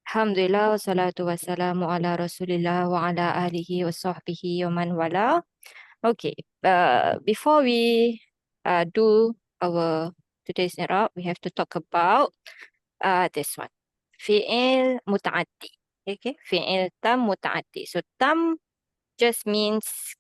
Alhamdulillah, wassalatu wassalamu ala rasulillah wa ala alihi wa sahbihi wa man wala. Okay, before we do our today's Iraab, we have to talk about this one. Fi'il muta'addi. Okay, fi'il tam muta'addi. So tam just means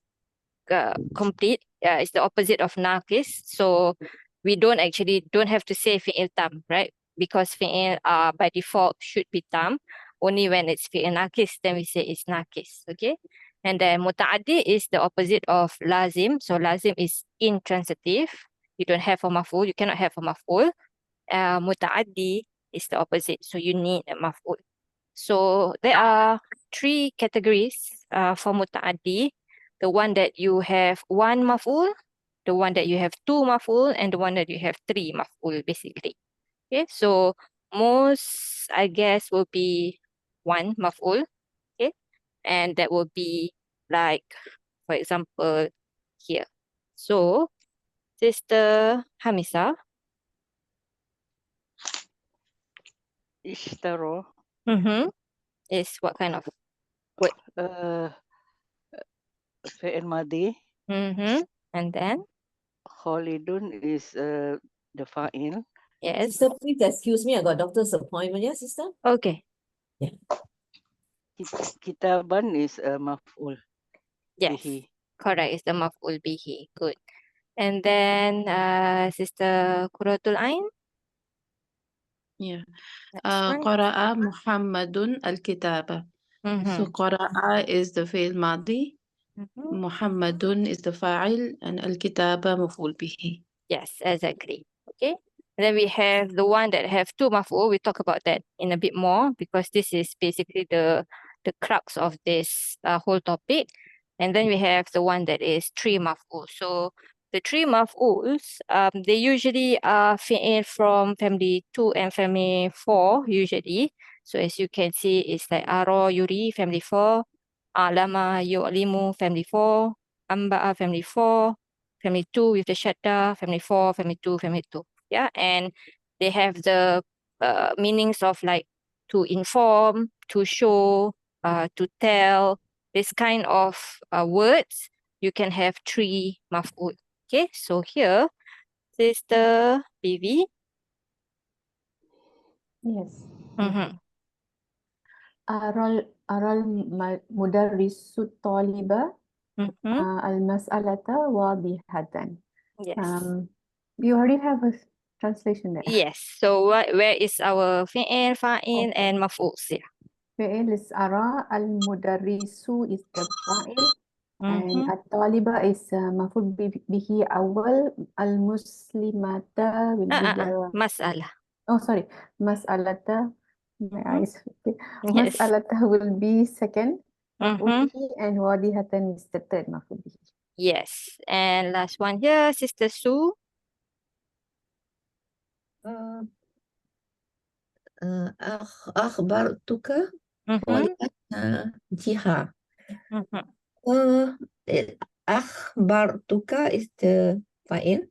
complete. It's the opposite of naqis. So we don't have to say fi'il tam, right? Because fi'il by default should be tam. Only when it's fi'il naqis, then we say it's naqis. Okay. And then muta'addi is the opposite of lazim. So lazim is intransitive. You don't have a maf'ul. You cannot have a maf'ul. Muta'addi is the opposite. So you need a maf'ul. So there are three categories for muta'addi. The one that you have one maf'ul, the one that you have two maf'ul, and the one that you have three maf'ul, basically. Okay, so most, I guess, will be one maf'ul. Okay, and that will be like, for example, here. So, Sister Hamisa. اشتروا Is what kind of word? فعل ماضي. And then, خالدون is the fa'il. yes. Sister, please excuse me. I got doctor's appointment. Yeah, sister? Okay. Kitaban is maf'ul. Yes, Bihi. correct. It's the maf'ul bihi. Good. And then, Sister Quratul Ain. Yeah. Next one. قرأ محمد الكتاب. So قرأ is the فعل ماضي. محمد is the فاعل and الكتاب مفعول به. Yes, exactly. Okay. And then we have the one that have two maf'ul. We talk about that in a bit more because this is basically the crux of this whole topic. And then we have the one that is three maf'ul. So the three maf'uls, they usually are fi'il from family 2 and family 4 usually. So as you can see, it's like aro, yuri, family 4, alama, yu'limu, family 4, amba'a, family 4, family 2 with the shadda, family 4, family 2, family 2. Yeah, and they have the meanings of like to inform, to show, to tell, this kind of words. You can have three maf'ul. Okay, so here, Sister Bibi. Yes. Mm-hmm. Mudarrisu taliba al-mas'alata wadihatan. Yes. We already have a translation there. Yes. So where is our fi'il, fa'il, and maf'ul? Yeah. Fi'il is ara, al-mudarrisu is the fa'il, and at-taliba is maf'ul bihi awal, al-muslimata will be the... Mas'ala. Oh, sorry. Mas'alata. My eyes. Yes. Mas'alata will be second. Maf'ul bihi, and wadihatan is the third maf'ul bihi. Yes. And last one here, Sister Sue. أخبرتك جهة. أخبرتك is the fa'il.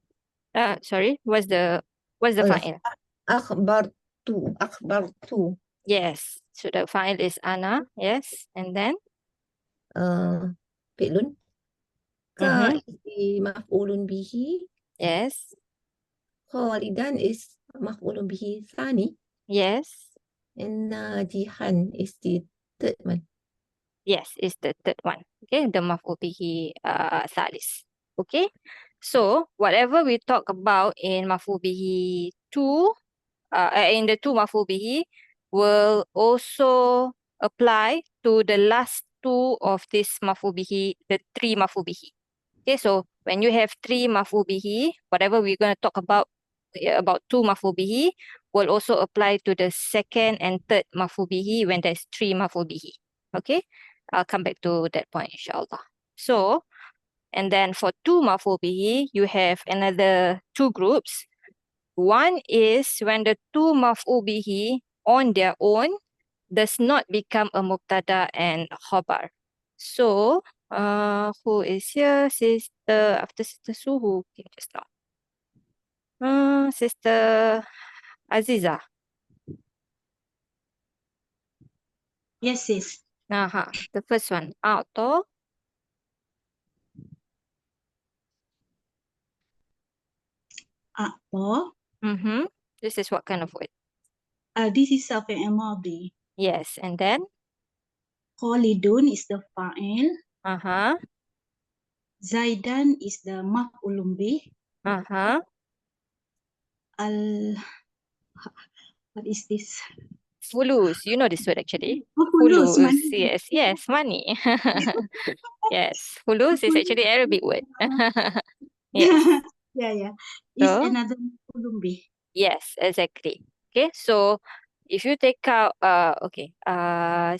Sorry, what's the fa'il? أخبرت. Yes. So the fa'il is ana. Yes. And then? فعل. is مفعول به. Yes. خالدا is مفعول به ثاني. Yes. And jihan is the third one. Yes, it's the third one. Okay, the maf'ul bihi thalis. Okay, so whatever we talk about in maf'ul bihi 2, in the 2 maf'ul bihi, will also apply to the last 2 of this maf'ul bihi, the 3 maf'ul bihi. Okay, so when you have 3 maf'ul bihi, whatever we're going to talk about 2 maf'ul bihi will also apply to the second and third maf'ul bihi when there's 3 maf'ul bihi. Okay, I'll come back to that point, inshallah. So, and then for 2 maf'ul bihi, you have another 2 groups. One is when the 2 maf'ul bihi on their own does not become a mubtada and khabar. So, who is here? Sister, after Sister Su, who came just now? Sister Aziza. Yes, sis. The first one. A'ta. A'ta. This is what kind of word? This is a fi'il madi. Yes, and then? Khalidun is the fa'il. Zaidan is the maf'ulun bih. What is this? Fulus. You know this word actually. Fulus, Fulus. money. Yes, money. Yes, fulus is actually Arabic word. Yes. Yeah. It's So, another maf'ulun bih. yes, exactly. Okay, so if you take out,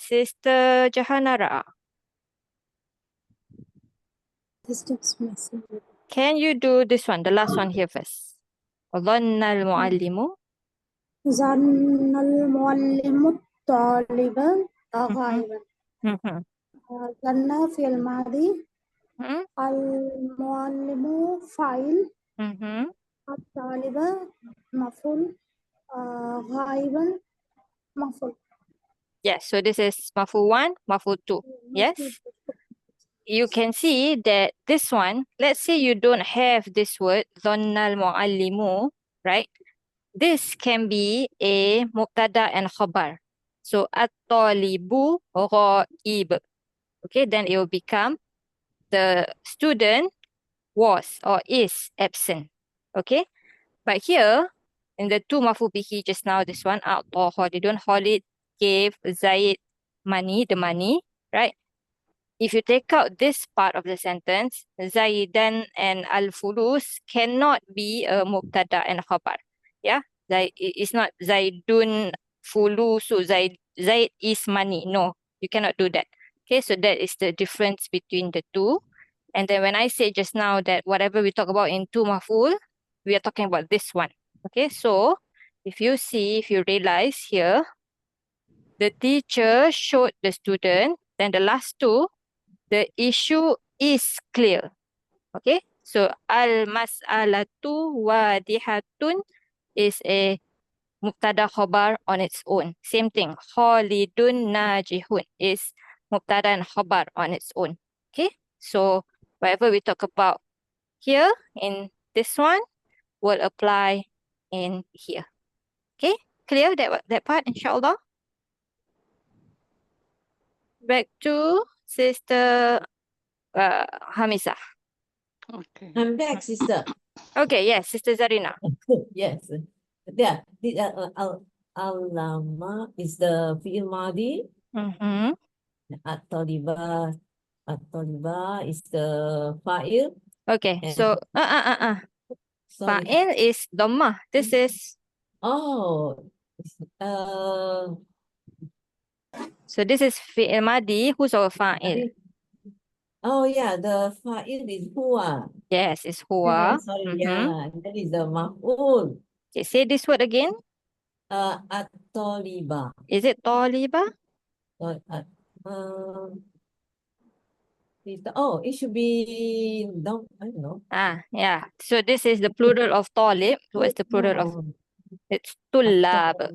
Sister Jahanara, can you do this one, the last one here first? ظن المعلم ظن المعلم طالبا غائبا. ظن في الماضي. المعلم فاعل. الطالب مفعول. غائبا مفعول. Yes, so this is maf'ul 1, maf'ul 2. Yes? You can see that this one, let's say you don't have this word, ظن المعلم, right? This can be a mubtada and khabar. So, at-talibu ghaib. Okay, then it will become the student was or is absent. Okay, but here in the two maf'ul bihi just now, this one a'ta Khalidun, Khalid gave Zaid money, the money, right? If you take out this part of the sentence, Zaidan and al-fulus cannot be a mubtada and khabar. Yeah, it's not Zaidun fulusu, Zaid is money. No, you cannot do that. Okay, so that is the difference between the two. And then when I say just now that whatever we talk about in two maf'ul, we are talking about this one. Okay, so if you realize here, the teacher showed the student, then the last two, the issue is clear. Okay, so al-mas'alatu wadihatun is a mubtada khabar on its own. Same thing, Khalidun najihun is mubtada and khabar on its own. Okay, so whatever we talk about here in this one will apply in here. Okay, clear that part, inshallah? Back to Sister Hamisah. Okay. I'm back, sister. Okay, yes, Sister Zarina. Yes. Yeah. Al-lama is the fi'il madi. At-taliba is the fa'il. Okay, And so sorry. fa'il is dhammah. This is so this is fi'il madi. Who's our fa'il? Oh yeah, the fa'il is huwa. Yes, it's Yeah, huwa. sorry, yeah. That is the maf'ul. Okay, say this word again. At-taliba. Is it taliba? It should be down. I don't know. Yeah. So this is the plural of talib. What's the plural of? It's tullab.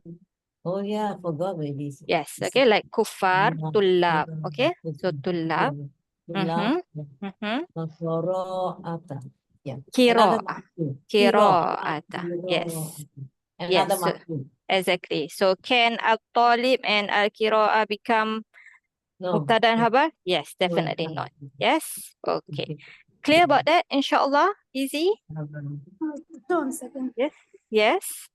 Oh yeah, I forgot maybe. Yes. Okay, like kuffar, tullab. Okay, so tullab. Yeah. Qira'ah. Qira'ata. Yes. Another Yes. maf'ul. Exactly. So can al-talib and al-qira'ah become mubtada and khabar? Yes, definitely not. Yes. Okay. Clear about that, inshallah? Easy? One second. Yes. Yes.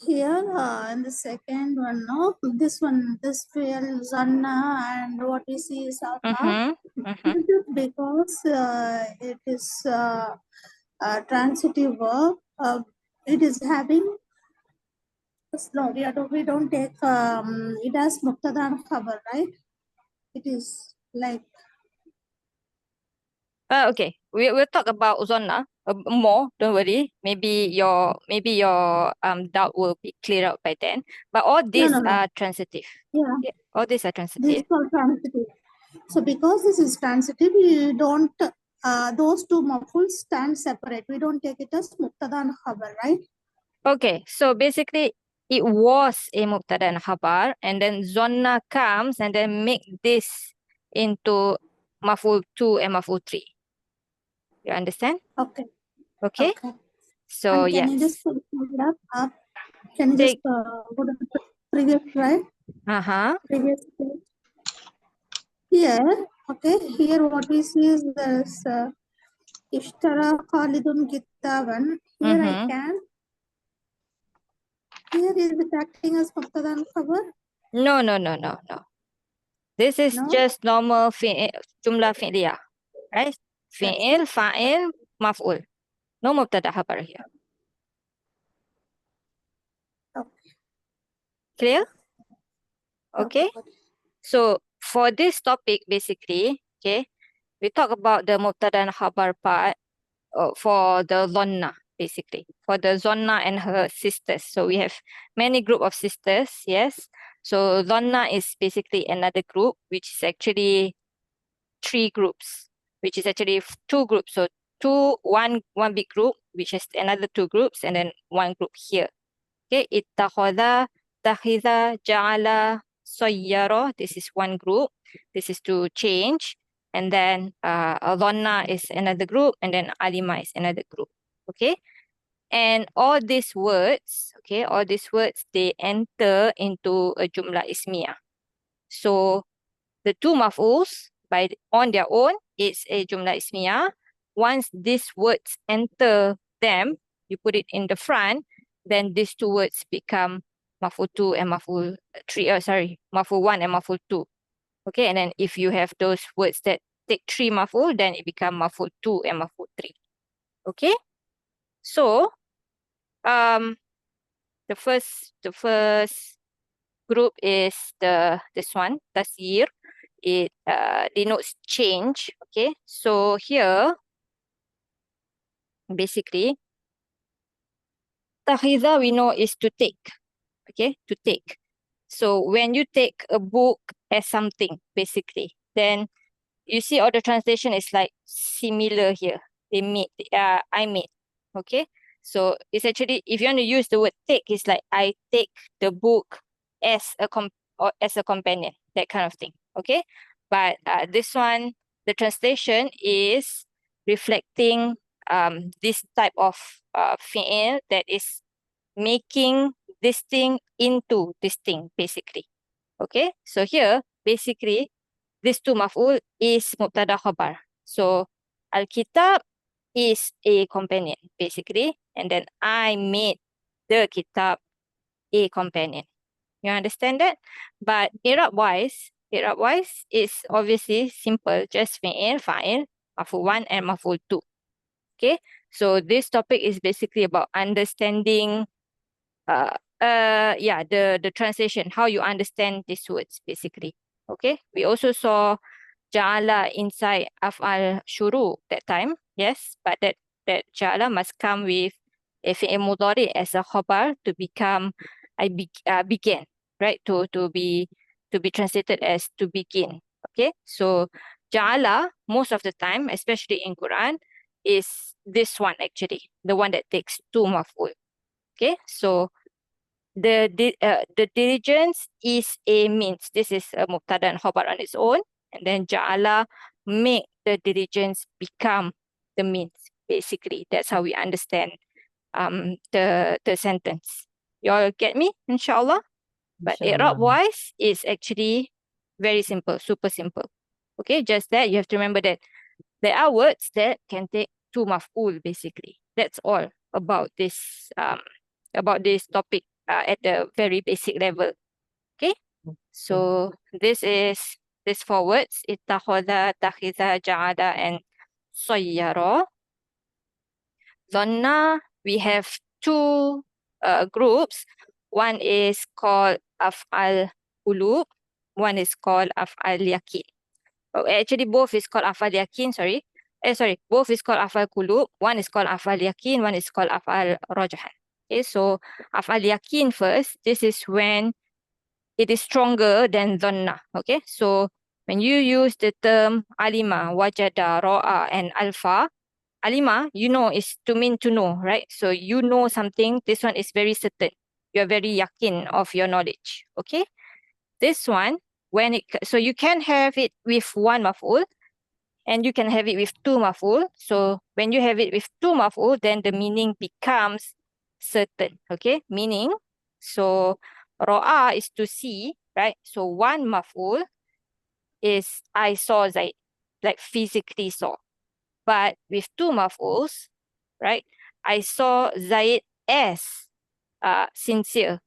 Here, in the second one, no, this fi'il zanna and what we see is alma. Because it is a transitive verb, it is having no, we don't take it as mubtada and khabar, right? It is like Okay. We'll talk about Uzonna more. Don't worry. Maybe your doubt will be cleared out by then. But all these are transitive. Yeah. All these are transitive. This is all transitive. So because this is transitive, we don't those two mafuls stand separate. We don't take it as mubtada and khabar, right? Okay. So basically, it was a mubtada and khabar, and then zonna comes and then make this into maf'ul 2 and maf'ul 3. You understand? Okay. Okay. Okay. So And can you just yes. put it up? Can you just Take. go to the previous slide? Previous page. Here, okay. Here, what we see is this Ishtara Khalidun Kitaban. Here I can. Here is it acting as Mubtada and Khabar? No. This is No? just normal jumlah fi'liyah, right? Fi'il, fa'il, maf'ul. No mubtada khabar here. Okay. Clear? Okay. So for this topic, basically, okay, we talk about the mubtada and khabar part for the zonna, basically, for the zonna and her sisters. So we have many group of sisters, yes. So zonna is basically another group, which is actually 3 groups, which is actually 2 groups. So one big group, which is another 2 groups, and then 1 group here. Okay, ittakhadha, takhidha, ja'ala, sayyara. This is 1 group. This is to change. And then dhanna is another group, and then alima is another group. Okay, and all these words, okay, all these words, they enter into a jumlah ismiyah. So the 2 maf'uls on their own, it's a jumlah ismiyah. Once these words enter them, you put it in the front, then these 2 words become maf'ul 2 and maf'ul 3. Maf'ul 1 and maf'ul 2. Okay, and then if you have those words that take 3 maf'ul, then it become maf'ul 2 and maf'ul 3. Okay, so the first group is this one, tasyir. It denotes change. Okay, so here basically takhidha we know is to take. Okay, to take. So when you take a book as something, basically, then you see all the translation is like similar here. They made, I made. Okay, so it's actually, if you want to use the word take, it's like I take the book as a companion, that kind of thing. Okay, but this one, the translation is reflecting this type of fi'il that is making this thing into this thing, basically. Okay, so here basically this 2 maf'ul is mubtada khabar. So al-kitab is a companion, basically, and then I made the kitab a companion. You understand that? But Iraab wise is obviously simple, just fi'il, fa'il, maf'ul 1 and maf'ul 2. Okay, so this topic is basically about understanding the translation, how you understand these words, basically. Okay, we also saw ja'ala inside af'al shuru that time, yes, but that ja'ala must come with a fi'il mudhari as a khabar to become began, right? To be translated as to begin. Okay, so ja'ala most of the time, especially in Quran, is this one, actually, the one that takes 2 maf'ul. Okay, so the diligence is a means. This is a mubtada and khabar on its own, and then ja'ala make the diligence become the means. Basically, that's how we understand the sentence. You all get me, inshallah? But i'rab wise is actually very simple, super simple. Okay, just that you have to remember that there are words that can take 2 maf'ul, basically. That's all about this topic at the very basic level. Okay, so this is these 4 words: ittakhadha, takhidha, ja'ala, and sayyara. Dhanna, we have 2 groups. One is called af'al qulub, one is called af'al yakin. Actually, both is called af'al yakin, both is called af'al qulub. One is called af'al yakin, one is called af'al rajhan. Okay, so af'al yakin first, this is when it is stronger than dhanna. Okay, so when you use the term alima, wajada, ra'a, and alfa, alima, you know, is to mean to know, right? So you know something, this one is very certain. you're very yakin of your knowledge. Okay. This one, so you can have it with one maf'ul and you can have it with two maf'ul. So when you have it with two maf'ul, then the meaning becomes certain. Okay. Meaning, so ro'a is to see, right? So one maf'ul is I saw Zaid, like physically saw. But with two maf'uls, right? I saw Zaid as sincere.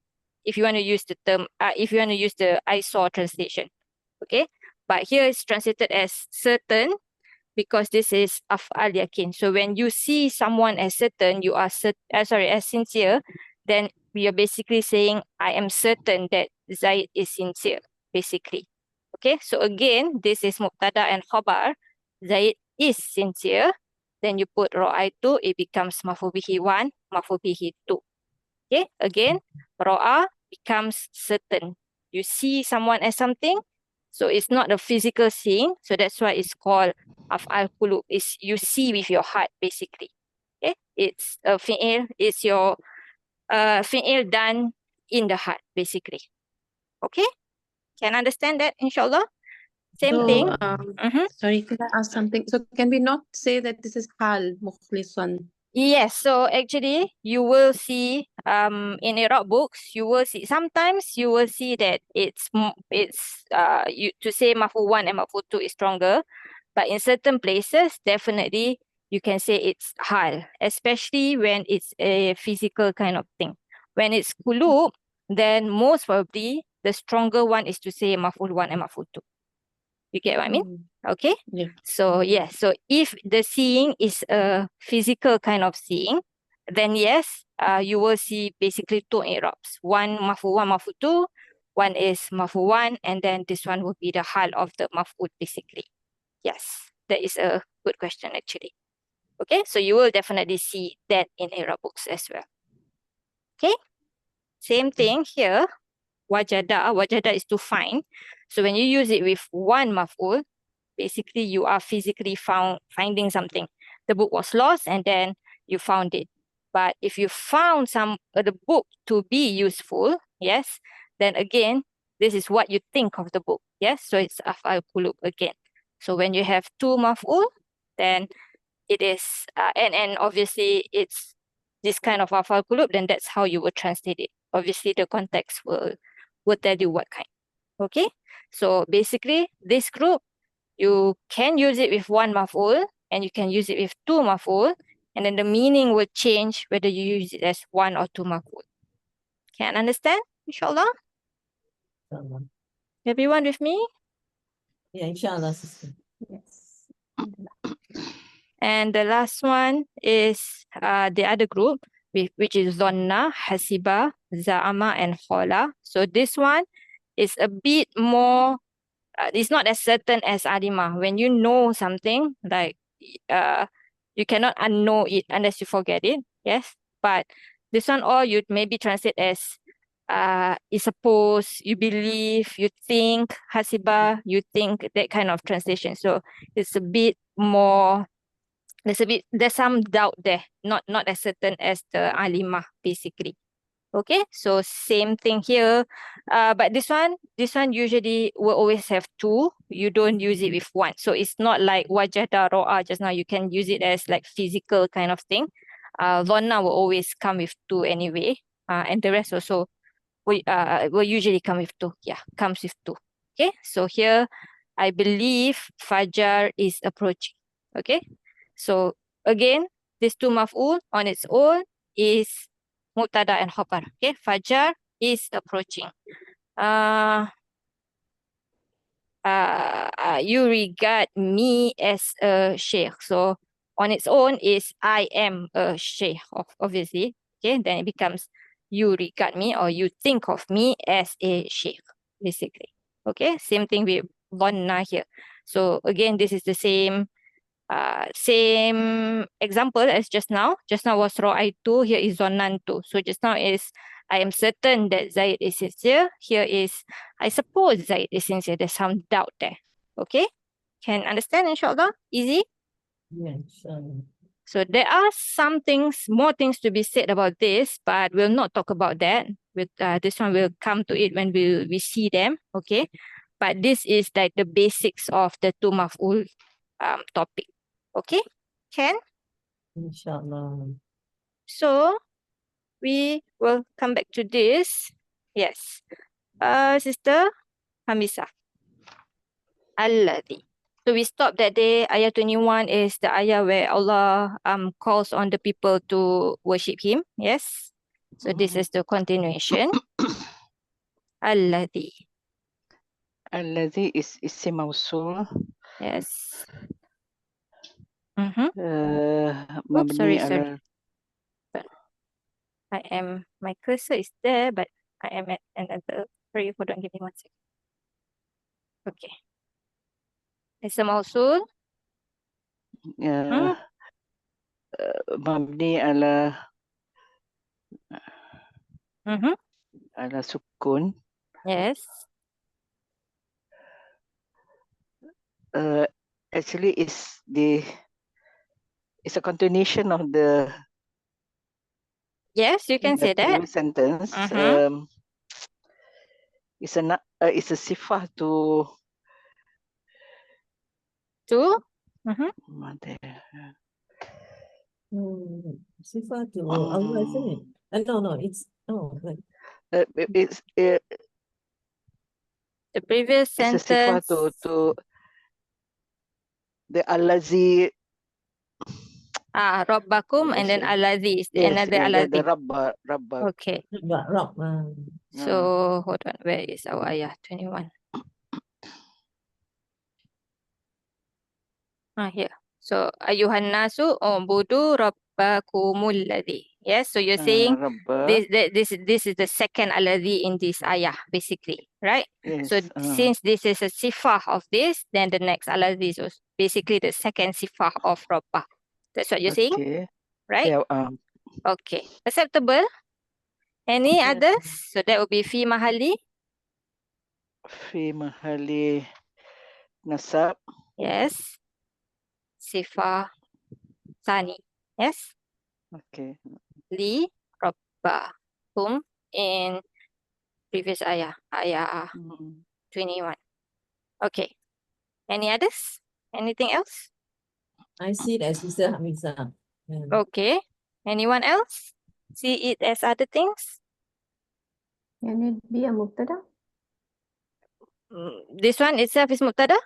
If you want to use the term, if you want to use the I saw translation, okay? But here it's translated as certain because this is af'al yakin. So when you see someone as certain, you are as sincere, then we are basically saying I am certain that Zaid is sincere, basically. Okay, so again, this is mubtada and khabar. Zaid is sincere. Then you put ra'aitu, it becomes maf'ul bihi 1, maf'ul bihi 2. Okay, again, ra'a becomes certain. You see someone as something, so it's not a physical seeing, so that's why it's called af'al qulub. Is you see with your heart, basically. Okay, it's a fi'il, it's your fi'il done in the heart, basically. Okay, can understand that, inshallah? Same thing. Sorry, could I ask something? So can we not say that this is hal mukhlisan? Yes, so actually you will see in Iraab books you will see sometimes you will see that it's you to say maf'ul 1 and maf'ul 2 is stronger, but in certain places definitely you can say it's hal, especially when it's a physical kind of thing. When it's qulub, then most probably the stronger one is to say maf'ul 1 and maf'ul 2. You get what I mean? Okay. Yeah. So yes, so if the seeing is a physical kind of seeing, then yes, you will see basically two i'rabs. One maf'ul 1, maf'ul 2, one is maf'ul 1, and then this one will be the hal of the maf'ul basically. Yes, that is a good question actually. Okay, so you will definitely see that in Arab books as well. Okay, same thing here. Wajada is to find. So when you use it with one maf'ul, basically you are physically finding something. The book was lost and then you found it. But if you found the book to be useful, yes, then again, this is what you think of the book. Yes, so it's af'al qulub again. So when you have two maf'ul, then it is, and obviously it's this kind of af'al qulub, then that's how you would translate it. Obviously the context will tell you what kind. Okay, so basically this group, you can use it with one maf'ul and you can use it with two maf'ul, and then the meaning will change whether you use it as one or two maf'ul. Can understand, inshallah? Everyone with me? Yeah, inshallah, sister. Yes. And the last one is the other group, which is Zonna, Hasiba, Za'ama, and Khola. So this one is a bit more, it's not as certain as Alima. When you know something, like you cannot unknow it unless you forget it. Yes, but this one all you maybe translate as you suppose, you believe, you think, Hasiba, you think, that kind of translation. So it's a bit more, there's some doubt there, not as certain as the Alimah basically. Okay, so same thing here, but this one usually will always have two. You don't use it with one, so it's not like wajada ro'a just now. You can use it as like physical kind of thing. Dhanna will always come with two anyway, and the rest also will usually come with two. Yeah, comes with two. Okay, so here I believe Fajar is approaching. Okay, so again, this two maf'ul on its own is mubtada and khabar. Okay, Fajar is approaching. You regard me as a sheikh. So on its own is I am a sheikh, obviously. Okay, then it becomes you regard me or you think of me as a sheikh, basically. Okay, same thing with dhanna here. So again, this is the same example as just now. Just now was ra'aitu, here is dhannantu. So just now is I am certain that Zaid is sincere. Here is I suppose Zaid is sincere. There's some doubt there. Okay? Can understand, inshallah? Easy? Yeah, inshallah. So there are more things to be said about this, but we'll not talk about that. This one will come to it when we see them, okay? But this is like the basics of the two maf'ul topic, okay? Can? Inshallah. So we will come back to this. Yes. Sister Hamisa. Alladhi. So we stopped that day. Ayah 21 is the ayah where Allah calls on the people to worship Him. Yes. So this is the continuation. Alladhi. Alladhi is isim mausul. Yes. Oops, sorry. Mabni My cursor is there, but I am at another. Sorry, hold on, give me 1 second. Okay. Isim mausul. mabni ala Mm-hmm. ala sukun. Yes. Actually it's a continuation of the Yes, you can say that. previous sentence. It's a sifah to Sifat to Allah, isn't it? No, it's it's the previous it's a sentence. sifah to the allazi. Rabbakum, and then Alladhi is another Alladhi. The Rabba. Okay. Rob. So hold on, where is our ayah 21? Here. So ayuhan nasu ubudu rabbakumul ladhi. Yes, so you're saying this is the second alladhi in this ayah, basically, right? Yes. So since this is a sifah of this, then the next alladhi is basically the second sifah of rabbah. That's what you're saying, right? Yeah, okay, acceptable. Any others? So that would be fi mahali. Fi mahali nasab. Yes. Sifah Sani. Yes. Okay. Li rabbakum in previous ayah 21. Okay. Any others? Anything else? I see it as Sister Hamisa. Okay. Anyone else see it as other things? Can it be a mubtada? This one itself is mubtada?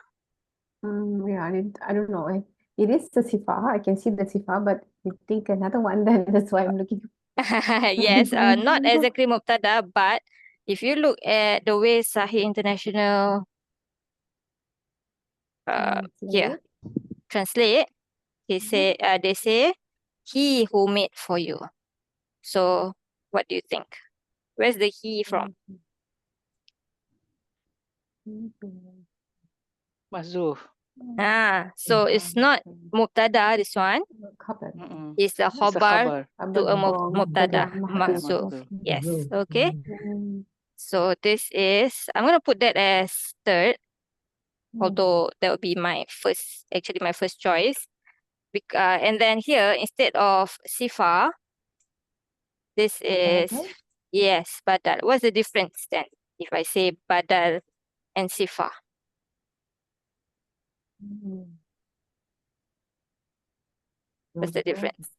Yeah, I don't know. It is the sifa. I can see the sifa, but you think another one, then that's why I'm looking. Yes, not exactly mubtada, but if you look at the way Sahih International here translate, they say he who made for you. So what do you think? Where's the he from? Mahzuf. So it's not mubtada, this one. It's a khabar to a mubtada, mahzuf. Yes, okay. So this is, I'm going to put that as third, although that would be my first choice. And then here, instead of sifa, this is, yes, badal. What's the difference then if I say badal and sifa? What's the difference?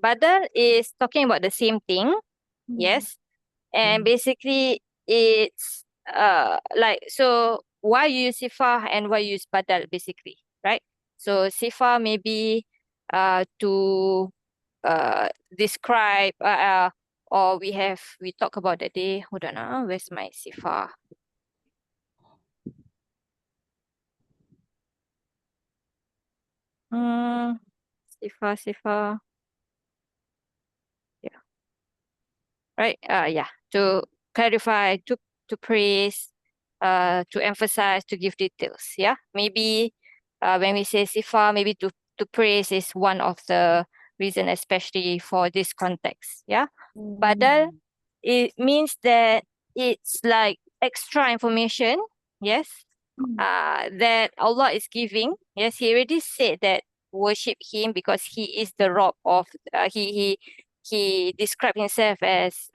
Badal is talking about the same thing, yes, and basically it's like, so why you use sifa and why you use badal, basically, right? So sifa maybe to describe or we talk about that day. Hold on, where's my sifa? Sifa. Yeah. Right. To clarify, to praise, to emphasize, to give details. Yeah. Maybe when we say sifa, maybe to praise is one of the reason, especially for this context. Yeah. Badal, it means that it's like extra information. Yes. that Allah is giving. Yes, he already said that worship him because he is the Rob of he described himself as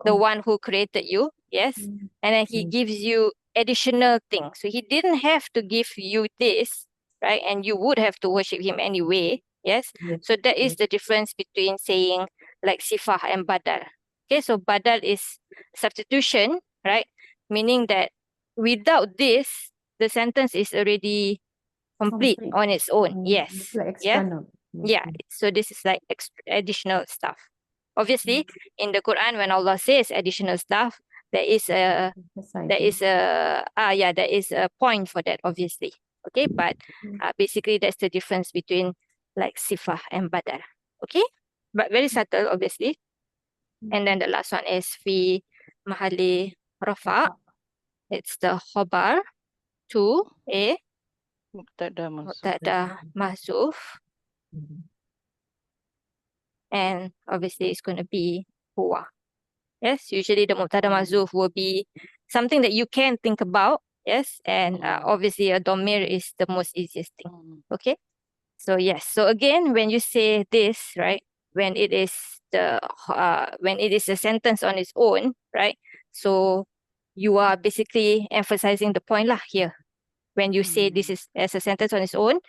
the one who created you. Yes, and then he gives you additional things. So he didn't have to give you this, right? And you would have to worship him anyway. Yes. So that is the difference between saying like sifah and badal. Okay, so badal is substitution, right? Meaning that without this, the sentence is already complete on its own. Yes. Like Yeah. external. Yeah. So this is like additional stuff. Obviously, in the Quran, when Allah says additional stuff, there is a point for that, obviously. Okay, but basically that's the difference between like sifah and badal. Okay, but very subtle, obviously. And then the last one is fi mahali rafa. It's the khobar to a Mubtada mansub. mubtada mahzuf. And obviously it's going to be huwa. Yes, usually the mubtada mahzuf will be something that you can think about. Yes, and obviously a domir is the most easiest thing. Okay, so yes, so again, when you say this, right, when it is a sentence on its own, right, so you are basically emphasizing the point lah here. When you say this is as a sentence on its own,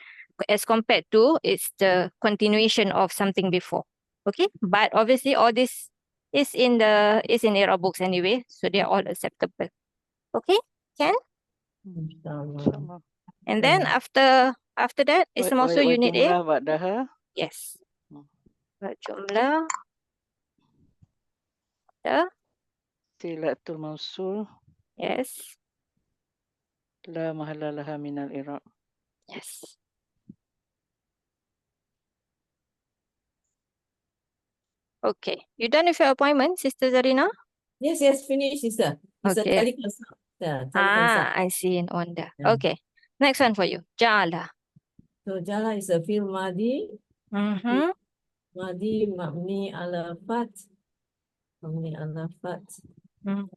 as compared to it's the continuation of something before. Okay, but obviously all this is in Iraab books anyway, so they are all acceptable. Okay, can? And then after that, it's also unit A. Ba'daha. Yes. Jumlah. Silatul mausul. Yes. La mahalla laha minal i'rab. Yes. Okay. You done with your appointment, Sister Zarina? Yes, finish, sister. It's Okay. a teleconsult. Yeah, teleconsult. I see in on there. Yeah. Okay. Next one for you. Jala. So jala is a fi'l madi. Madi mabni ala fath. Mabni ala fath. And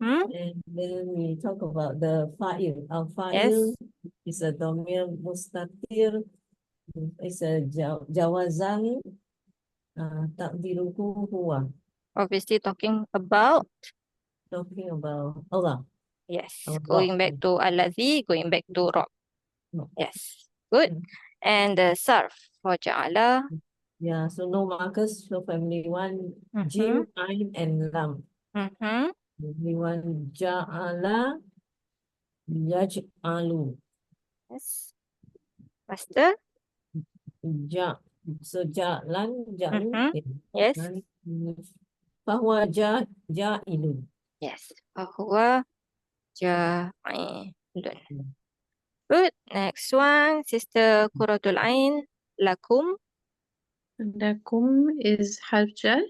then we talk about the fa'il. Al-fa'il is a domir mustatir. It's a jawazan. Takdiruhu huwa. Obviously talking about Allah. yes. Allah. Going back to Allazi, going back to Rob. Yes. Good. And the Sarf for Ja'ala. Yeah, so no markers, so family one, Jim, Ain, and Lam. Family one, Ja'ala, Yaj'alu. Yes. Master. So Ja'lan, Ja'lu. Yes. Fahuwa Ja'ilun. Yes. Fahuwa Ja'ilun. Good. Next one, Sister Quratul Ain. Lakum. لكم is حرف جر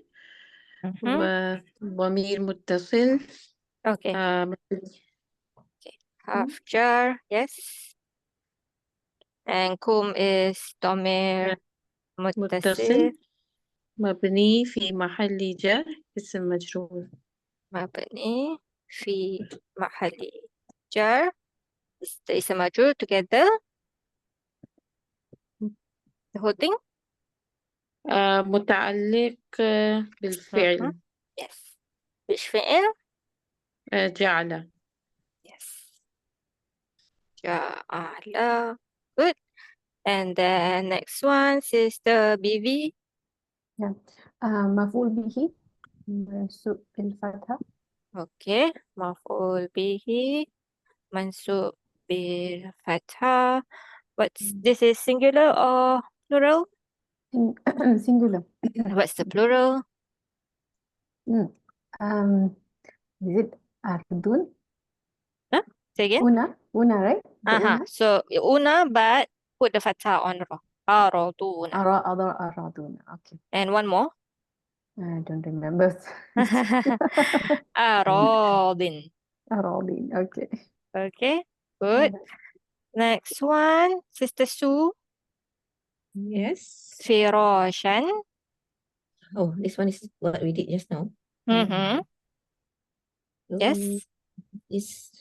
وضمير متصل. Okay. Half jar, yes. And kum is domir muttasil. مبني في محل جر اسم مجرور. مبني في محل jar. The ism majrur together. The whole thing. متعلق بالفعل. Yes. which فعل? جعل. Yes. جعل. Good. And then next one is the BV. Yeah. مفعول به منصوب بالفتحة. Okay. مفعول به منصوب بالفتحة. What's this is singular or plural? Singular. What's the plural? Is it Ardun? Huh? Say again? Una, right? Una. So una, but put the fatha on ra. Araduna. Araduna. Okay. And one more. I don't remember. Aradin. Aradin. Okay. Okay. Good. Next one, Sister Sue. Yes. Firashan. Oh, this one is what we did just now. Yes. Is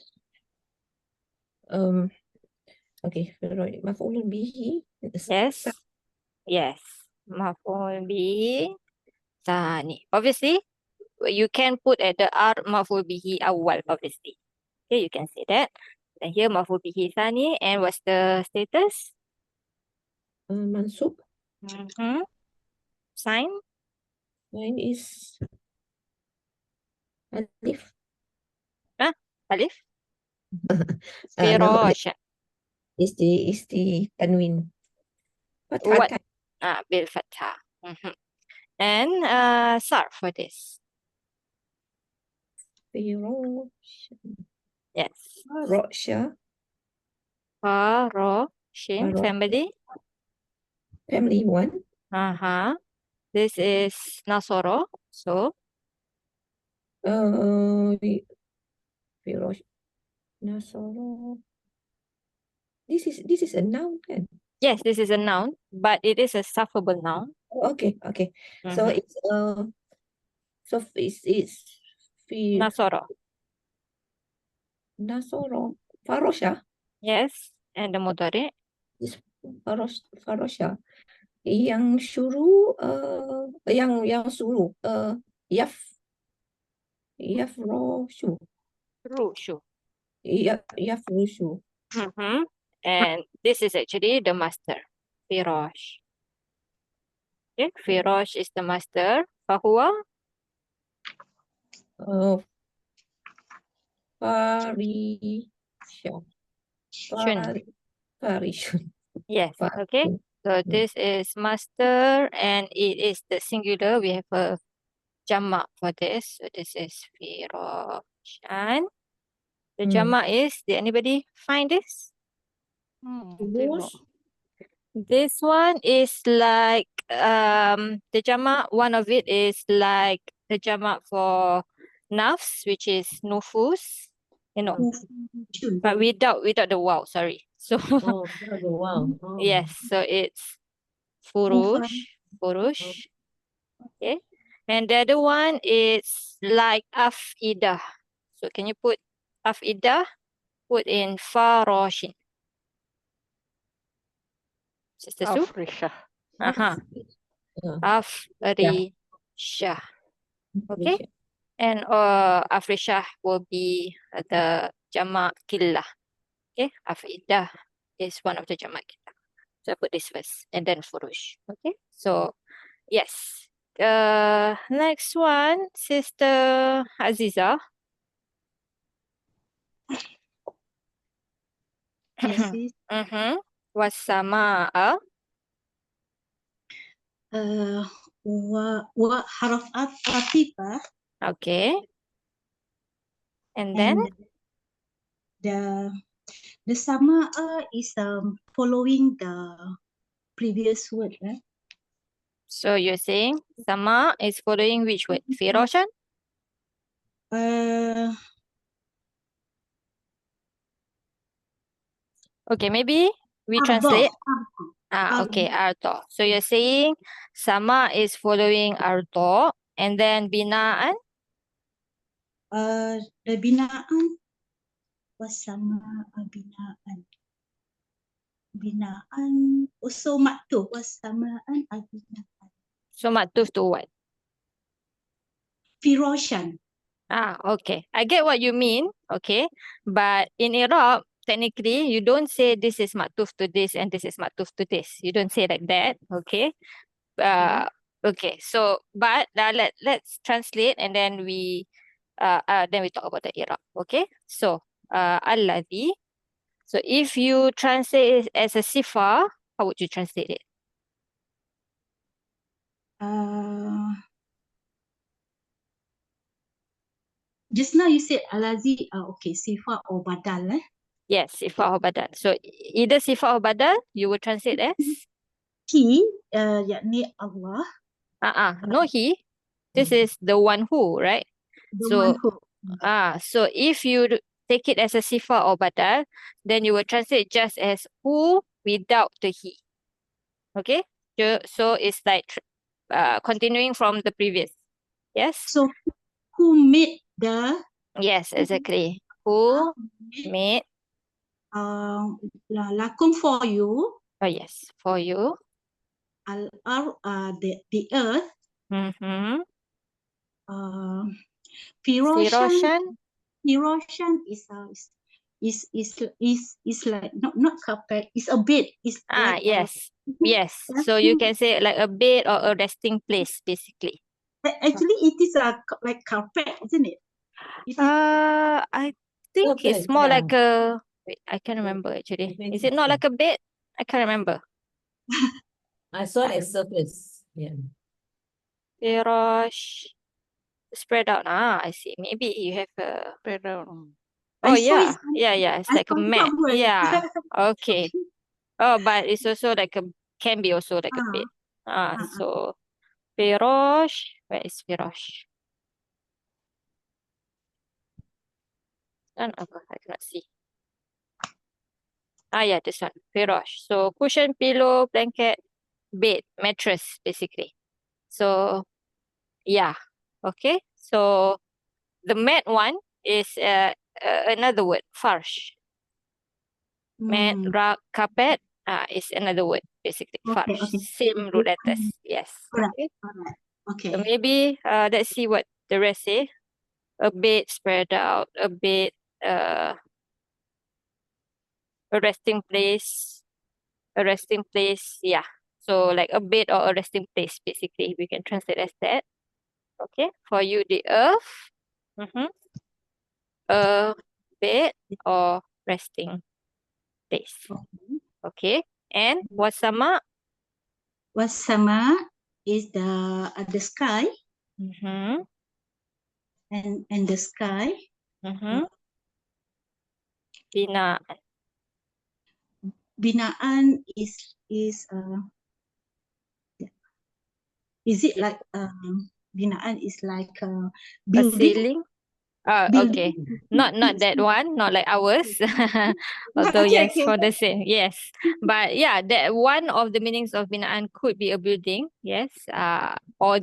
Okay, maf'ulun bihi. Yes. Yes. Maf'ul bihi thani. Obviously, you can put at the maf'ul bihi awal, obviously. Okay, you can say that. And here maf'ul bihi thani, and what's the status? Mansub. Sign? Mine is alif. Alif? No, Firashan. is the tanwin. What? Fathah. Bil fathah. And sarf for this. Yes. Rosha. Faroshin family. Family one. This is Nasoro. So Firosh. Nasoro. This is a noun, kan? yes, this is a noun, but it is a suffable noun. Oh, okay. So it's Nasoro. Nasoro. Farosha. Yes, and the mudari. Is Farosha. Yang suruh yang suruh Yafroshu. Rushu. Yafroshu. And this is actually the master. Firosh. Okay, Firosh is the master. Fahuwa. Farisha. Farishun. Yes, okay. So this is master and it is the singular. We have a jamak for this. So this is Firoshan. The jamak is, did anybody find this? This one is like the jamak, one of it is like the jamak for nafs, which is nufus. But without the wow, sorry. So the wow. yes, so it's furush. Okay. And the other one is like afidah. So can you put afidah? Put in faroshin. Sister Su? Afrishah. Afrishah. Okay. And Afrishah will be the jamak killah. Okay. Afidah is one of the jamak killah. So I put this first and then furush. Okay. So yes. Next one, Sister Aziza. Yes, sis. Wasama'a. Wa haraf atifah. Okay. And then? The sama'a is following the previous word, right? So you're saying sama is following which word? Firoshan? Okay, maybe we translate. Okay, arto. So you're saying sama is following arto, and then binaan? The binaan was sama'a binaan. Binaan also maktuf was sama'an binaan. So maktuf to what? Firoshan. Okay. I get what you mean. Okay. But in Iraab, technically, you don't say this is maktuf to this and this is maktuf to this. You don't say like that. Okay. Okay. So, but let's translate and then we talk about the Iraab. Okay. So, alladhi. So, if you translate it as a sifa, how would you translate it? Just now you said alazi, okay, sifa or badal, eh? Yes, sifa or badal. So either sifa or badal, you would translate as? He, yakni Allah. No he. This is the one who, right? One who. So if you take it as a sifa or badal, then you will translate just as who without the he. Okay? So it's like continuing from the previous. Yes? So who made the? Yes, exactly. Who made lakum for you. Oh yes, for you. The earth. Mm-hmm. Firoshan is like not carpet. It's a bed. It's like Yes. Yes. So you can say like a bed or a resting place, basically. Actually, it is like carpet, isn't it? I think Okay, it's more yeah. like a. Wait, I can't remember actually. Is it not like a bed? I can't remember. I saw a surface. Yeah. Firash. Spread out. I see. Maybe you have a. Spread out. Oh I saw yeah, it. yeah. It's I like a saw it mat. somewhere. Yeah. Okay. Oh, but it's also like a can be also like a bed. So Firash. Where is Firash? I cannot see. Yeah, this one. Firash. So cushion, pillow, blanket, bed, mattress, basically. So yeah. Okay. So the mat one is another word, farsh. Mat, rug, carpet is another word, basically. Farsh. Okay. Same root letters. Yes. Alright. Okay. Alright. Okay. So maybe let's see what the rest say. A bed spread out, a bed, a resting place, yeah. So like a bed or a resting place, basically, we can translate as that. Okay, for you, the earth, a bed or resting place. Okay, and wasama. Wasama is the sky. And the sky. Bina. Binaan is it like binaan is like a building? A ceiling? Okay. Not that one, not like ours. Although Okay, yes, for the same. Yes. But yeah, that one of the meanings of binaan could be a building. Yes. Or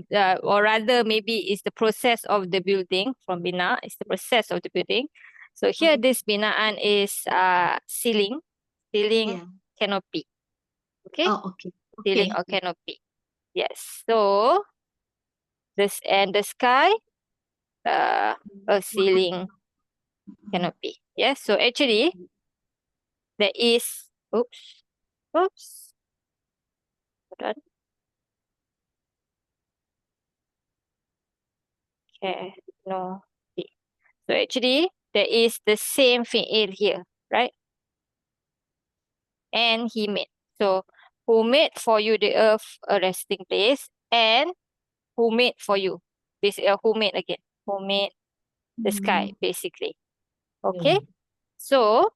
rather maybe it's the process of the building from bina. It's the process of the building. So here this binaan is ceiling. Ceiling canopy. Okay? Oh, okay. Ceiling or canopy. Yes. So this and the sky, a ceiling canopy. Yes. So actually there is oops. Hold on. Okay. No. Okay. So actually there is the same fi'il here, right? And he made. So who made for you the earth a resting place, and who made for you? Basically, who made again? Who made the sky, basically. Okay. So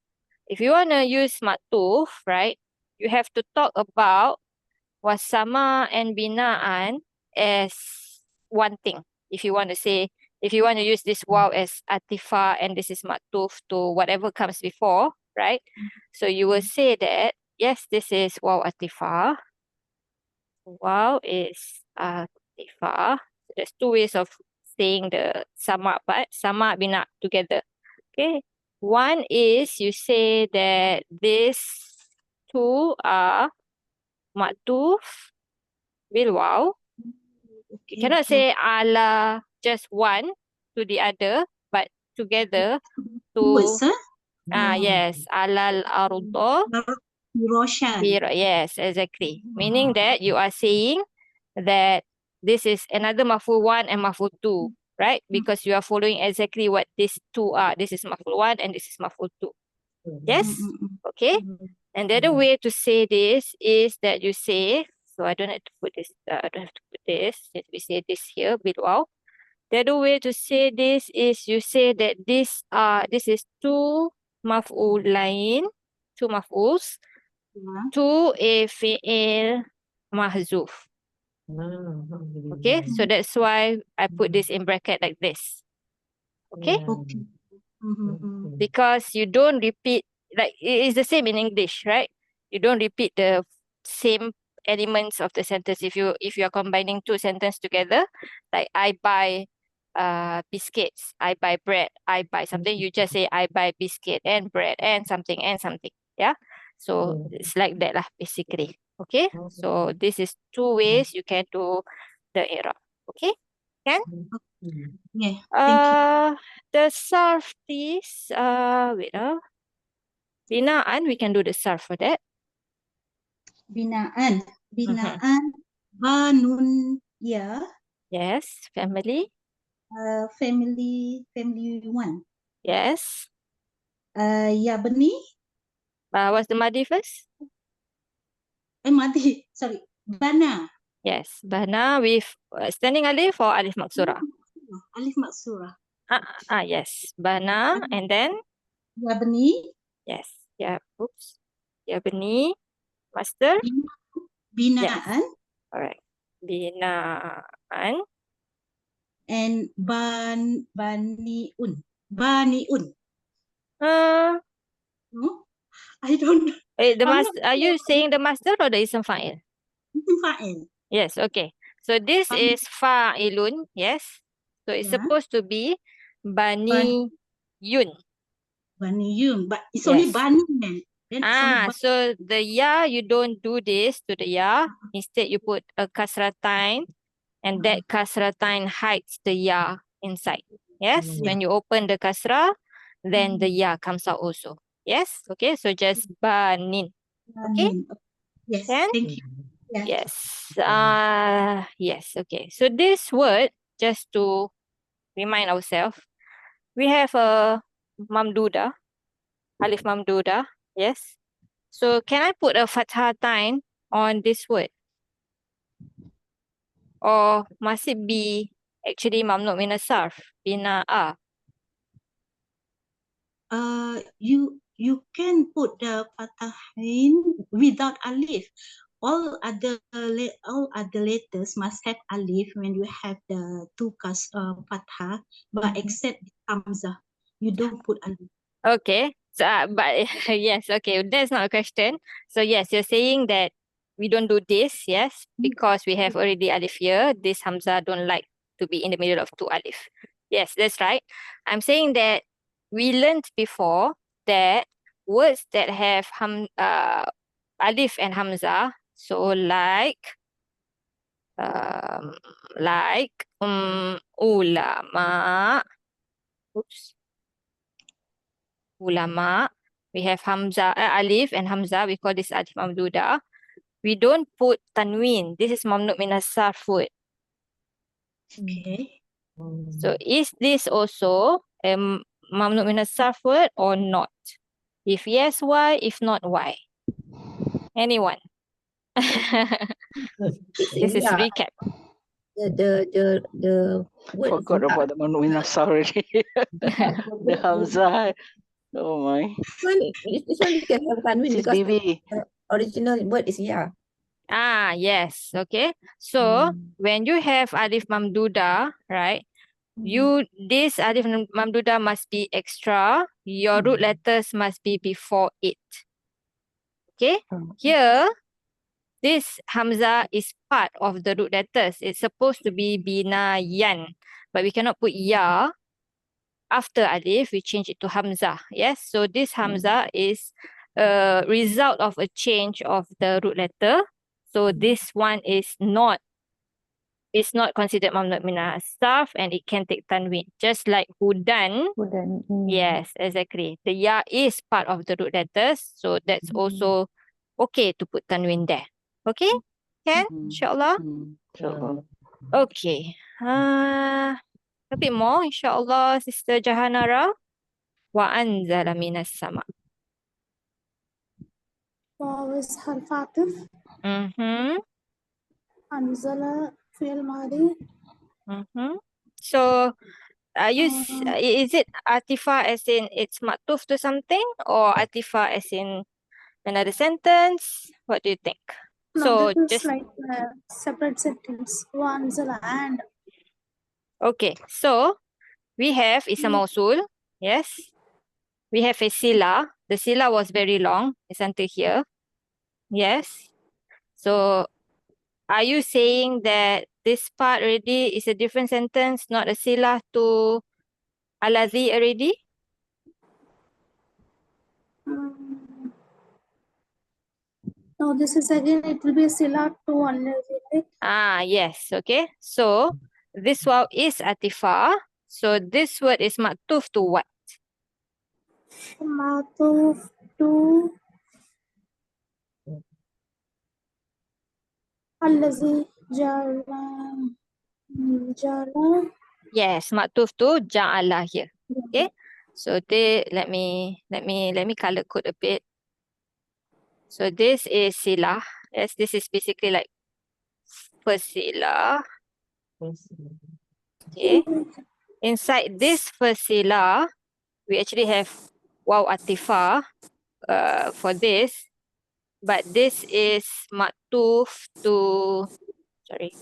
if you want to use maktuf, right, you have to talk about wasama and binaan as one thing. If you want to use this waw as atifa and this is maktuf to whatever comes before, right? So you will say that, yes, this is waw atifa. Waw is atifa. So there's two ways of saying the sama part, sama bina together. Okay. One is you say that these two are maktuf bil waw. You cannot say ala just one to the other, but together to yes, alal ardo. Yes, exactly. Meaning that you are saying that this is another maful one and maful two, right? Because you are following exactly what these two are. This is maful one and this is maful two. Yes? Okay. And the other way to say this is that you say, so I don't have to put this, since we say this here below. The other way to say this is you say that this is two maf'ul lain, two maf'uls, to a fi'il mahzuf. Okay, so that's why I put this in bracket like this. Okay? Because you don't repeat, like it is the same in English, right? You don't repeat the same elements of the sentence if you are combining two sentences together, like I buy biscuits. I buy bread. I buy something. You just say I buy biscuit and bread and something and something. Yeah. So it's like that lah, basically. Okay. So this is two ways you can do the i'rab. Okay. Can? Yeah, thank you. The sarf, please. Wait. Binaan, we can do the sarf for that. Binaan. Binaan. Banun. Ya. Yes. Family. Family one. Yes. Yabni. What's the madi first? Madi. Sorry. Bana. Yes. Bana with standing alif or alif maksura? Alif maksura. Yes. Bana and then? Yabni. Yes. Yeah. Oops. Yabni. Master? Binaan. Yes. Alright. Binaan. And baniun. Baniun. No? I don't. The master. Are you saying the master or the ism fa'il? Ism fa'il. Yes. Okay. So this is fa'ilun. Yes. So it's supposed to be bani yun. Baniyun, but it's only Yes. bani. Then it's only So the ya, you don't do this to the ya. Instead, you put a kasratain, and that kasratain hides the ya inside. Yes. When you open the kasra, then the ya comes out also. Yes. Okay. So just banin. Okay. Yes. Then? Thank you. Yes. Yes. Okay. So this word, just to remind ourselves, we have a mamduda, alif mamduda. Yes. So can I put a fathatain on this word? Or must it be actually mamnu min as-sarf, bina'a? You can put the fatahin without alif. All other letters must have alif when you have the two fathah, but except hamzah, you don't put alif. Okay. So, but yes, okay, that's not a question. So yes, you're saying that we don't do this, yes, because we have already alif here. This hamza don't like to be in the middle of two alif. Yes, that's right. I'm saying that we learned before that words that have alif and hamza, so ulama. Oops. Ulama. We have hamza, alif and hamza. We call this alif mamduda. We don't put tanween. This is mamnu min as-sarf word. Okay. So is this also mamnu min as-sarf word or not? If yes, why? If not, why? Anyone? This is recap. The word Forgot about the Manuinas already. The Hamza. Oh my. This one we can have tanwin This is because baby. the original word is ya. Yes. Okay. So when you have alif mamduda, right? This alif mamduda must be extra. Your root letters must be before it. Okay. Here, this hamza is part of the root letters. It's supposed to be binayan, but we cannot put ya after alif. We change it to hamza. Yes. So this hamza is a result of a change of the root letter. So this one is not considered mamnu min as-sarf and it can take tanween. Just like hudan. Yes, exactly. The ya is part of the root letters, so that's also okay to put tanwin there. Okay? Can? Inshallah. Inshallah. Okay. A bit more, inshallah, Sister Jahanara. Wa anzala minas sama. واو is حرف عطف أنزل فعل ماضي So, is it atifa as in it's matuf to something or atifa as in another sentence? What do you think? no, So this is like a separate sentence وأنزل and okay, so we have ism mausul. Yes. We have a sila. The sila was very long. It's until here. Yes. So are you saying that this part already is a different sentence, not a silah to alladhi already? No, this is again, it will be a sila to allazi, right? Yes, okay. So this waw is atifah. So this word is maktuf to what? Matuf to allazi jala. Yes, maktuf to ja'ala here. Okay. So let me color code a bit. So this is silah. Yes, this is basically like first silah. Okay. Inside this first silah, we actually have waw atifah for this, but this is maktuf to, sorry.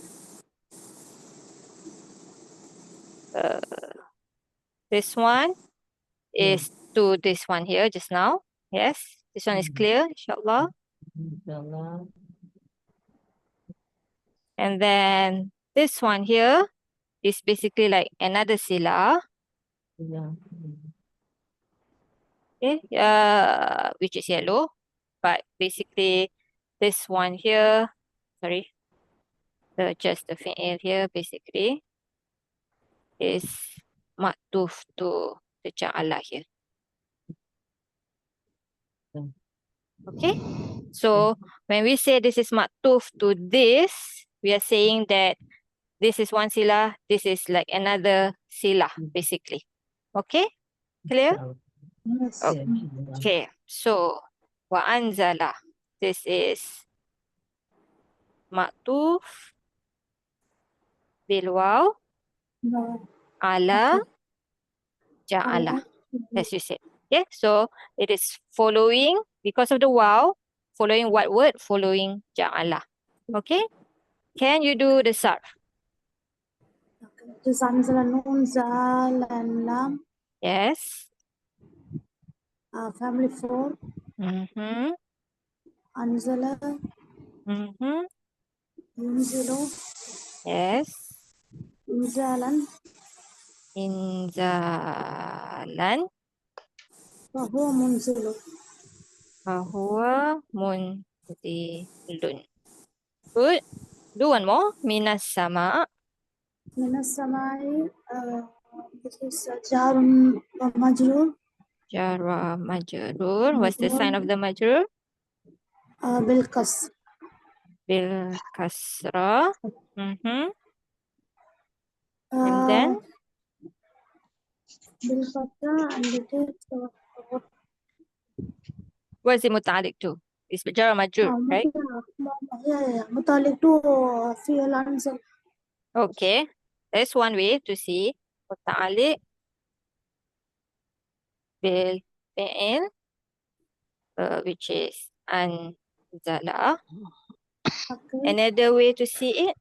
This one is to this one here just now. Yes, this one is clear, inshallah. Inshallah. And then this one here is basically like another sila, Yeah. okay, which is yellow. But basically this one here, sorry, just the fi'il here basically is maktuf to the ja'ala here. Okay, so when we say this is maktuf to this, we are saying that this is one sila, this is like another sila, basically. Okay, clear? Yes. Okay, so wa anzala. This is maktuf bil waw No. ala ja'ala, as you said. Okay, so it is following, because of the waw, following what word? Following ja'ala. Okay, can you do the sarf? Okay. It is anzala nun zal and lam. Yes. Family 4. Anzala. Yunzilu. Yes. Inzalan. Inzalan. Fahuwa munzilu. Fahuwa munzilun. Good. Do one more. Minas sama. Minas samai. This is jarun majrur. Jarwa majrur. What's the sign of the majrur? Bil kas. Bil kasra. And then? Bil fatha and it is What's it muta'alliq to? It's jarwa majrur, right? yeah. Mutalik to fi'al anzal. Okay. That's one way to see muta'alliq bil fi'il, which is anzala. Okay. Another way to see it?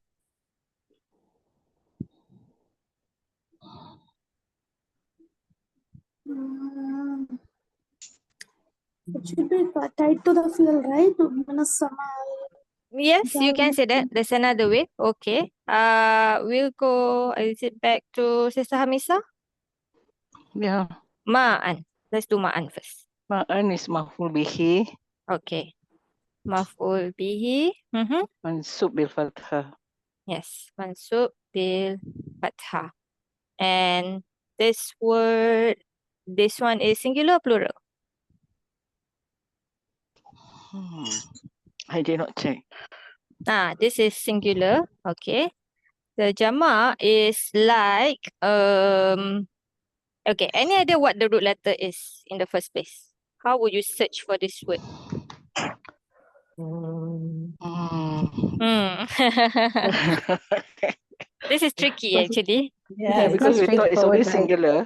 It should be tied to the field, right? Minas samai. Yes, you can say that. There's another way. Okay. We'll go, is it back to Sister Hamisa? Yeah. Ma'an. Let's do ma'an first. Ma'an is maf'ul bihi. Okay. Maf'ul bihi. Mansub bil fathah. Yes. Mansub bil fathah. And this word, this one is singular or plural? I did not check. This is singular. Okay. The jama' is like, okay, any idea what the root letter is in the first place? How would you search for this word? This is tricky actually. Yeah, because we thought it's only singular.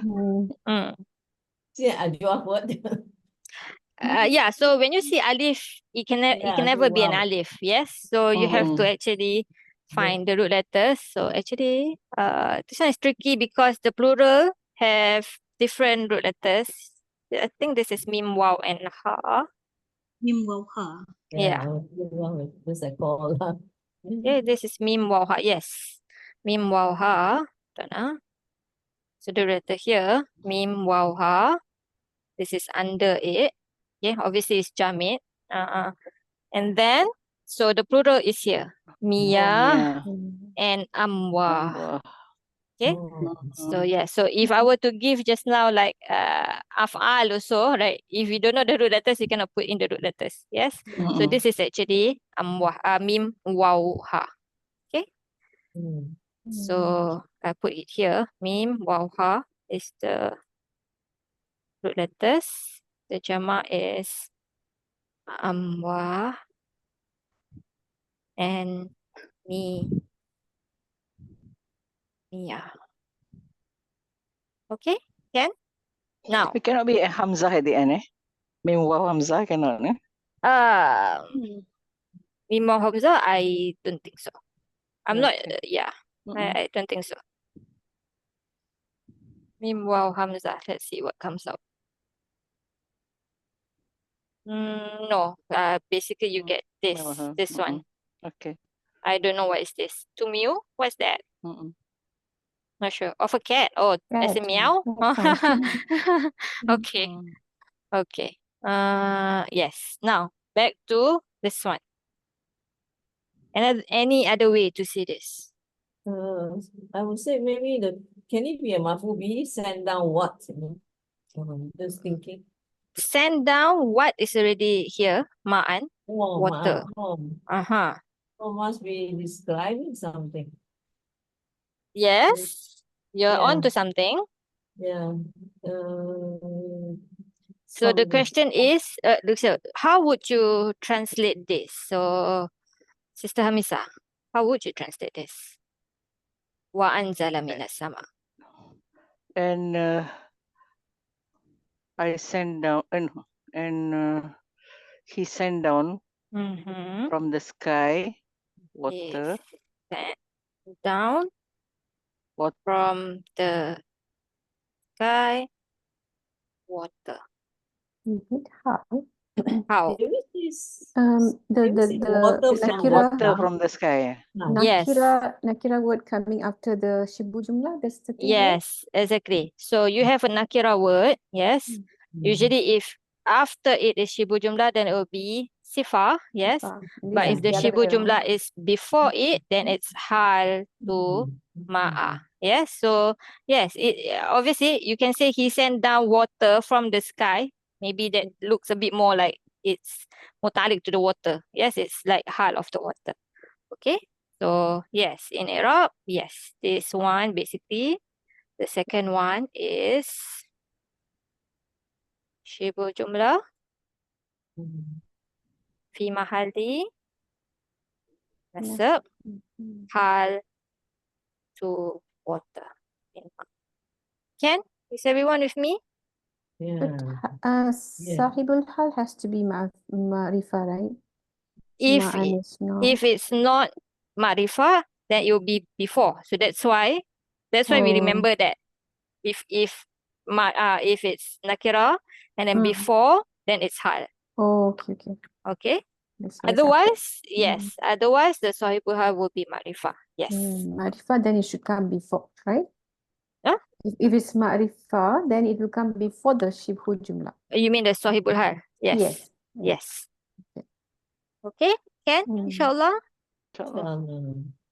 Yeah, jawab what? Yeah, so when you see alif, it can never be an alif. Yes, so you have to actually find the root letters. So actually, this one is tricky because the plural have different root letters. I think this is mim, waw, and ha. Mim waw ha. Yeah. This I call. Yeah, this is mim, waw, ha. Yes. Mim waw ha. So the letter here, mim waw ha. This is under it. Okay, obviously it's jamid. And then, so the plural is here. Miyah and amwah. Allah. Okay. So yeah, so if I were to give just now like af'al also, right? If you don't know the root letters, you cannot put in the root letters. Yes. So this is actually mim waw ha. Okay. So I put it here. Mim waw ha is the root letters. The jama' is amwah and miyah. Okay, can? Now, It cannot be a Hamzah at the end, eh? Mim waw Hamzah cannot, eh? Mim waw hamzah, I don't think so. I'm not, yeah, Mm-mm. I don't think so. Mim waw hamzah, let's see what comes out. No, basically you get this one. Okay. I don't know what is this. Tumiu? What's that? Mm-mm. Not sure. Of a cat. Oh, as a Cat. meow? Okay. Mm. Okay. Yes. Now, back to this one. Any other way to see this? I would say maybe can it be a mafubi? Send down what? Just thinking. Send down what is already here, ma'an, water. Uh-huh. Oh, must be describing something. Yes, you're Yeah. on to something. Yeah. So the question is, how would you translate this? So, Sister Hamisa, how would you translate this? Wa anzala minas sama. And I send down, and he sent down from the sky water. Sent down What? from the sky water. How? How? The nakira, Water from the sky. Yes. nakira word coming after the shibu jumlah, that's the thing. Yes, exactly. So you have a nakira word, yes. Usually if after it is shibu jumlah, then it will be sifah, yes. But if the shibu jumlah is before it, then it's hal to ma'a. Yes, so yes, obviously you can say he sent down water from the sky. Maybe that looks a bit more like it's mutalik to the water. Yes, it's like hal of the water. Okay, so yes, in Iraab, yes, this one basically. The second one is shibu jumlah fi mahalli nasab hal to water. Can? Is everyone with me? Yeah. Sahibul hal has to be ma'rifah, right? If Ma'an is not. if it's not ma'rifah, then it will be before. So that's why we remember that if it's nakira and then before, then it's hal. Oh, okay. Okay. That's why it's Otherwise, yes. Otherwise, the sahibul hal will be ma'rifah. Yes. Ma'rifah, then it should come before, right? Huh? If it's ma'rifah, then it will come before the shibhu jumlah. You mean the sahibul hal? Yes. Yes. Okay. Can? Inshallah.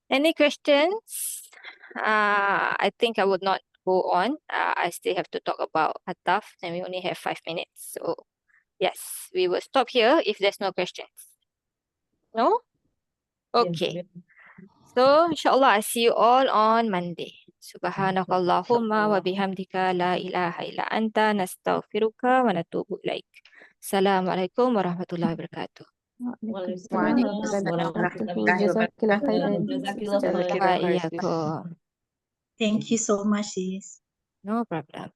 Any questions? I think I would not go on. I still have to talk about Ataf and we only have 5 minutes. So yes, we will stop here if there's no questions. No? Okay. So inshallah I see you all on Monday. Subhanakallahumma wa bihamdika la ilaha illa anta nastaghfiruka wa natubu ilaik. Assalamualaikum warahmatullahi wabarakatuh. Jazakallah khairan. Wa iyyakum. Thank you so much, sis. No problem.